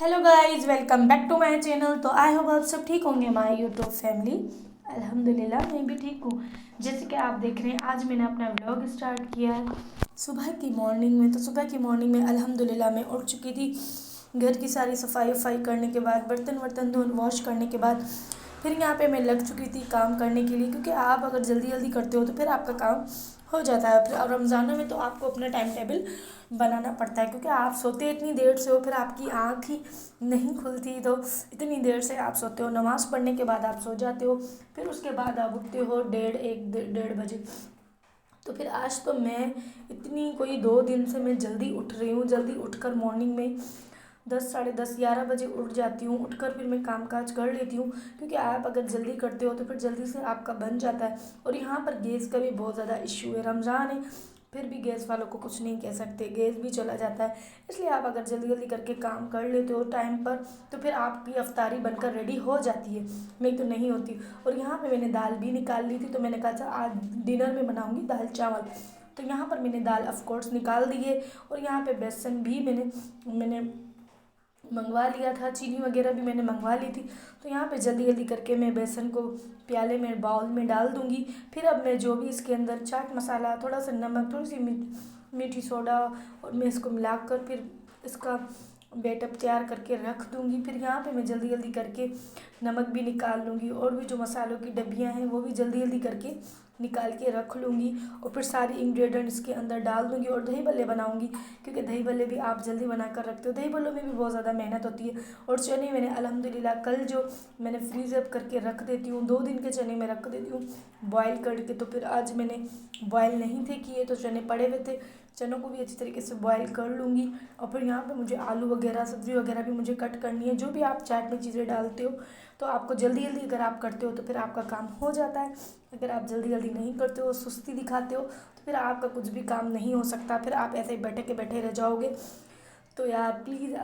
Hello guys, welcome back to my channel. तो I hope आप सब ठीक होंगे माय यूट्यूब फैमिली। अल्हम्दुलिल्लाह मैं भी ठीक हूँ। जैसे कि आप देख रहे हैं, आज मैंने अपना व्लॉग स्टार्ट किया है सुबह की मॉर्निंग में। तो सुबह की मॉर्निंग में अल्हम्दुलिल्लाह मैं उठ चुकी थी। घर की सारी सफाई वफाई करने के बाद, बर्तन वर्तन धो वॉश करने के बाद, फिर यहाँ पे मैं लग चुकी थी काम करने के लिए। क्योंकि आप अगर जल्दी जल्दी करते हो तो फिर आपका काम हो जाता है। फिर रमज़ानों में तो आपको अपना टाइम टेबल बनाना पड़ता है, क्योंकि आप सोते इतनी देर से हो, फिर आपकी आँख ही नहीं खुलती। तो इतनी देर से आप सोते हो, नमाज़ पढ़ने के बाद आप सो जाते हो, फिर उसके बाद आप उठते हो 1:30 बजे। तो फिर आज तो मैं इतनी कोई 2 दिन से मैं जल्दी उठ रही हूँ। जल्दी उठकर मॉर्निंग में 10, साढ़े 10, 11 बजे उठ जाती हूँ। उठकर फिर मैं काम काज कर लेती हूँ, क्योंकि आप अगर जल्दी करते हो तो फिर जल्दी से आपका बन जाता है। और यहाँ पर गैस का भी बहुत ज़्यादा इशू है। रमज़ान है, फिर भी गैस वालों को कुछ नहीं कह सकते, गैस भी चला जाता है। इसलिए आप अगर जल्दी जल्दी करके काम कर लेते हो टाइम पर, तो फिर आपकी अफ्तारी बनकर रेडी हो जाती है। नहीं तो नहीं होती। और यहाँ पे मैंने दाल भी निकाल ली थी, तो मैंने कहा था आज डिनर में बनाऊँगी दाल चावल। तो यहाँ पर मैंने दाल ऑफ कोर्स निकाल दी है। और यहाँ पे बेसन भी मैंने मंगवा लिया था, चीनी वगैरह भी मैंने मंगवा ली थी। तो यहाँ पे जल्दी जल्दी करके मैं बेसन को प्याले में, बाउल में डाल दूँगी। फिर अब मैं जो भी इसके अंदर चाट मसाला, थोड़ा सा नमक, थोड़ी सी मीठी सोडा, और मैं इसको मिलाकर फिर इसका बैटर तैयार करके रख दूँगी। फिर यहाँ पे मैं जल्दी जल्दी करके नमक भी निकाल लूँगी, और भी जो मसालों की डब्बियाँ हैं वो भी जल्दी जल्दी करके निकाल के रख लूँगी। और फिर सारी इंग्रेडिएंट इसके अंदर डाल दूँगी, और दही भल्ले बनाऊँगी, क्योंकि दही भल्ले भी आप जल्दी बना कर रखते हो। दही भल्लों में भी बहुत ज़्यादा मेहनत होती है। और चने मैंने अल्हम्दुलिल्लाह कल जो मैंने फ्रीज़ अप करके रख देती हूँ, 2 दिन के चने मैं रख देती हूँ बॉयल करके। तो फिर आज मैंने बॉयल नहीं थे किए, तो चने पड़े हुए थे, चनों को भी अच्छी तरीके से बॉयल कर लूँगी। और फिर यहाँ पे मुझे आलू वगैरह, सब्ज़ी वगैरह भी मुझे कट करनी है। जो भी आप चाट में चीज़ें डालते हो, तो आपको जल्दी जल्दी अगर आप करते हो तो फिर आपका काम हो जाता है। अगर आप जल्दी जल्दी नहीं करते हो, सुस्ती दिखाते हो, तो फिर आपका कुछ भी काम नहीं हो सकता। फिर आप ऐसे ही बैठे के बैठे रह जाओगे। तो यार प्लीज़,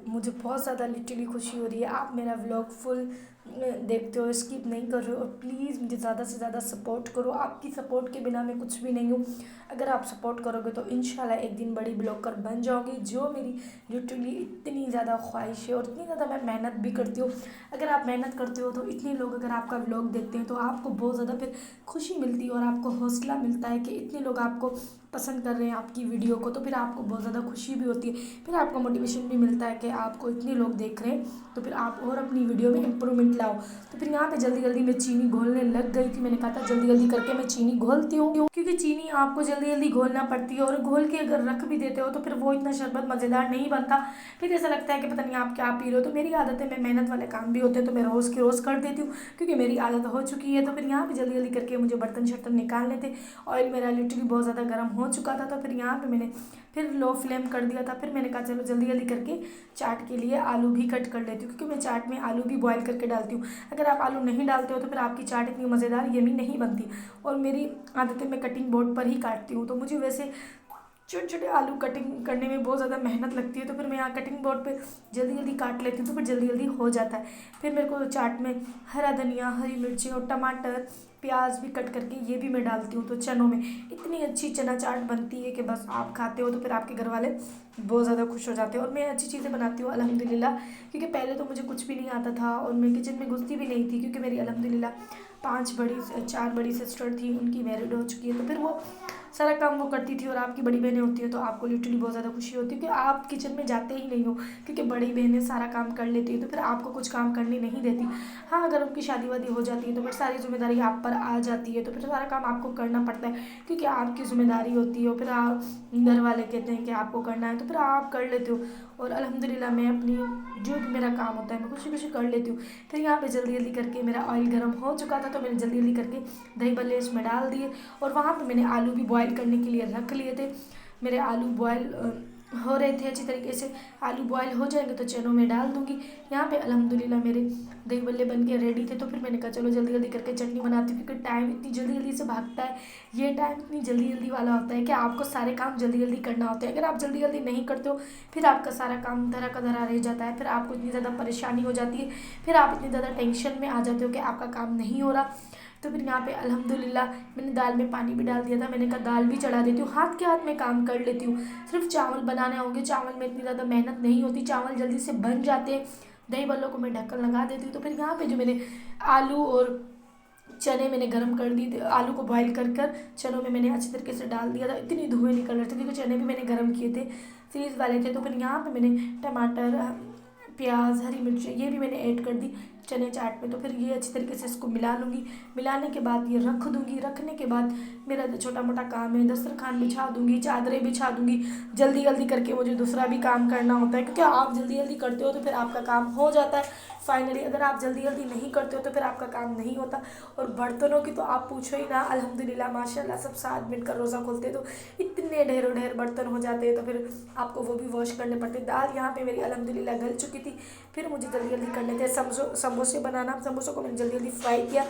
मुझे बहुत ज़्यादा लिटरली खुशी हो रही है आप मेरा व्लॉग फुल देखते हो, स्किप नहीं कर रहे हो। और प्लीज़ मुझे ज़्यादा से ज़्यादा सपोर्ट करो। आपकी सपोर्ट के बिना मैं कुछ भी नहीं हूँ। अगर आप सपोर्ट करोगे तो इंशाल्लाह एक दिन बड़ी ब्लॉगर बन जाओगी, जो मेरी लिटरली इतनी ज़्यादा ख्वाहिश है। और इतनी ज़्यादा मैं मेहनत भी करती हूँ। अगर आप मेहनत करते हो तो इतने लोग अगर आपका व्लॉग देखते हैं, तो आपको बहुत ज़्यादा फिर खुशी मिलती है, और आपको हौसला मिलता है कि इतने लोग आपको पसंद कर रहे हैं आपकी वीडियो को। तो फिर आपको बहुत ज़्यादा खुशी भी होती है। फिर आपको मोटिवेशन भी मिलता है कि आपको इतने लोग देख रहे हैं, तो फिर आप और अपनी वीडियो में इम्प्रूवमेंट लाओ। तो फिर यहाँ पे जल्दी जल्दी मैं चीनी घोलने लग गई थी। मैंने कहा था जल्दी जल्दी करके मैं चीनी घोलती हूँ, क्योंकि चीनी आपको जल्दी जल्दी घोलना पड़ती है। और घोल के अगर रख भी देते हो तो फिर वो इतना शरबत मज़ेदार नहीं बनता। फिर ऐसा लगता है कि पता नहीं आप क्या पी रहे हो। तो मेरी आदत है, मैं मेहनत वाले काम भी होते हैं तो मैं रोज़ की रोज़ कर देती हूँ, क्योंकि मेरी आदत हो चुकी है। तो फिर यहाँ पे जल्दी जल्दी करके मुझे बर्तन शर्तन निकालने थे। ऑयल मेरा लिटरली बहुत ज़्यादा गर्म हो चुका था। तो फिर यहाँ पे मैंने फिर लो फ्लेम कर दिया था। फिर मैंने कहा चलो जल्दी जल्दी करके चाट के लिए आलू भी कट कर लेती हूँ, क्योंकि मैं चाट में आलू भी बॉयल करके डालती हूँ। अगर आप आलू नहीं डालते हो तो फिर आपकी चाट इतनी मज़ेदार यमी नहीं बनती। और मेरी आदत है, मैं कटिंग बोर्ड पर ही काटती हूँ। तो मुझे वैसे छोटे छोटे आलू कटिंग करने में बहुत ज़्यादा मेहनत लगती है। तो फिर मैं यहाँ कटिंग बोर्ड पे जल्दी जल्दी काट लेती हूँ, तो फिर जल्दी जल्दी हो जाता है। फिर मेरे को चाट में हरा धनिया, हरी मिर्ची और टमाटर, प्याज भी कट करके ये भी मैं डालती हूँ। तो चनों में इतनी अच्छी चना चाट बनती है कि बस आप खाते हो तो फिर आपके घर वाले बहुत ज़्यादा खुश हो जाते हैं। और मैं अच्छी चीज़ें बनाती हूँ अल्हम्दुलिल्लाह, क्योंकि पहले तो मुझे कुछ भी नहीं आता था, और मैं किचन में घुसती भी नहीं थी, क्योंकि मेरी अल्हम्दुलिल्लाह 4 बड़ी सिस्टर थी, उनकी मैरिड हो चुकी है। तो फिर वो सारा काम वो करती थी, और आपकी बड़ी बहनें होती है तो आपको लिटरली बहुत ज़्यादा खुशी होती है कि आप किचन में जाते ही नहीं हो, क्योंकि बड़ी बहनें सारा काम कर लेती है तो फिर आपको कुछ काम करने नहीं देती। हाँ, अगर उनकी शादी वादी हो जाती है तो फिर सारी जिम्मेदारी आप पर आ जाती है, तो फिर सारा काम आपको करना पड़ता है, क्योंकि आपकी जिम्मेदारी होती है। और फिर आप, घर वाले कहते हैं कि आपको करना है, तो फिर आप कर लेते हो। और अल्हम्दुलिल्लाह मैं अपनी जो भी मेरा काम होता है मैं खुशी खुशी कर लेती हूँ। फिर यहाँ पे जल्दी जल्दी करके मेरा ऑयल गर्म हो चुका था, तो मैंने जल्दी जल्दी करके दही भल्ले इसमें डाल दिए। और वहाँ पे मैंने आलू भी बॉयल करने के लिए रख लिए थे। मेरे आलू बॉयल हो रहे थे अच्छी तरीके से। आलू बॉयल हो जाएंगे तो चनों में डाल दूँगी। यहाँ पे अल्हम्दुलिल्लाह मेरे दही भल्ले बन के रेडी थे। तो फिर मैंने कहा चलो जल्दी जल्दी करके चटनी बनाती हूँ, क्योंकि टाइम इतनी जल्दी जल्दी से भागता है। ये टाइम इतनी जल्दी जल्दी वाला होता है कि आपको सारे काम जल्दी जल्दी करना होता है। अगर आप जल्दी जल्दी नहीं करते हो, फिर आपका सारा काम धरा का धरा रह जाता है। फिर आपको इतनी ज़्यादा परेशानी हो जाती है, फिर आप इतनी ज़्यादा टेंशन में आ जाते हो कि आपका काम नहीं हो रहा। तो फिर यहाँ पे अल्हम्दुलिल्लाह मैंने दाल में पानी भी डाल दिया था। मैंने कहा दाल भी चढ़ा देती हूँ, हाथ के हाथ में काम कर लेती हूँ। सिर्फ चावल बनाने होंगे, चावल में इतनी ज़्यादा मेहनत नहीं होती, चावल जल्दी से बन जाते हैं। दही बल्लों को मैं ढक्कन लगा देती हूँ। तो फिर यहाँ पे जो मैंने आलू और चने मैंने गर्म कर दी थी, आलू को बॉईल कर कर चनों में मैंने अच्छी तरीके से डाल दिया था। इतनी धुएँ निकल रहे थे क्योंकि चने भी मैंने गर्म किए थे, फ्रीज वाले थे। तो फिर यहाँ पे मैंने टमाटर, प्याज, हरी मिर्च ये भी मैंने ऐड कर दी चने चाट में। तो फिर ये अच्छी तरीके से इसको मिला लूँगी। मिलाने के बाद ये रख दूँगी। रखने के बाद मेरा जो छोटा मोटा काम है, दस्तरखान बिछा दूँगी, चादरें बिछा दूँगी। जल्दी जल्दी करके मुझे दूसरा भी काम करना होता है, क्योंकि आप जल्दी जल्दी करते हो तो फिर आपका काम हो जाता है फाइनली। अगर आप जल्दी जल्दी नहीं करते हो तो फिर आपका काम नहीं होता। और बर्तनों की तो आप पूछो ही ना, अल्हम्दुलिल्लाह माशाल्लाह सब साथ मिलकर रोज़ा खोलते हैं तो इतने ढेरों ढेर बर्तन हो जाते हैं, तो फिर आपको वो भी वॉश करने पड़ते हैं। दाल यहाँ पे मेरी अल्हम्दुलिल्लाह गल चुकी थी। फिर मुझे जल्दी जल्दी करने थे समोसे बनाना। समोसों को मैंने जल्दी जल्दी फ्राई किया।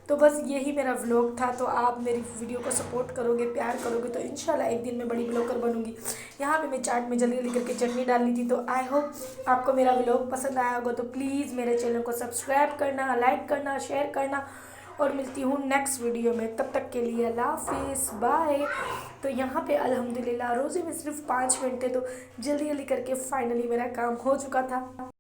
तो बस यही मेरा व्लॉग था। तो आप मेरी वीडियो को सपोर्ट करोगे, प्यार करोगे तो इंशाल्लाह एक दिन मैं बड़ी ब्लॉगर बनूंगी। यहाँ पे मैं चाट में जल्दी जल्दी करके चटनी डालनी थी। तो आई होप आपको मेरा व्लॉग पसंद आया होगा। तो प्लीज़ मेरे चैनल को सब्सक्राइब करना, लाइक करना, शेयर करना। और मिलती हूँ नेक्स्ट वीडियो में, तब तक के लिए अल्लाह हाफिज़, बाय। तो यहाँ पे अल्हम्दुलिल्लाह रोज़े में सिर्फ 5 मिनट थे, तो जल्दी जल्दी करके फाइनली मेरा काम हो चुका था।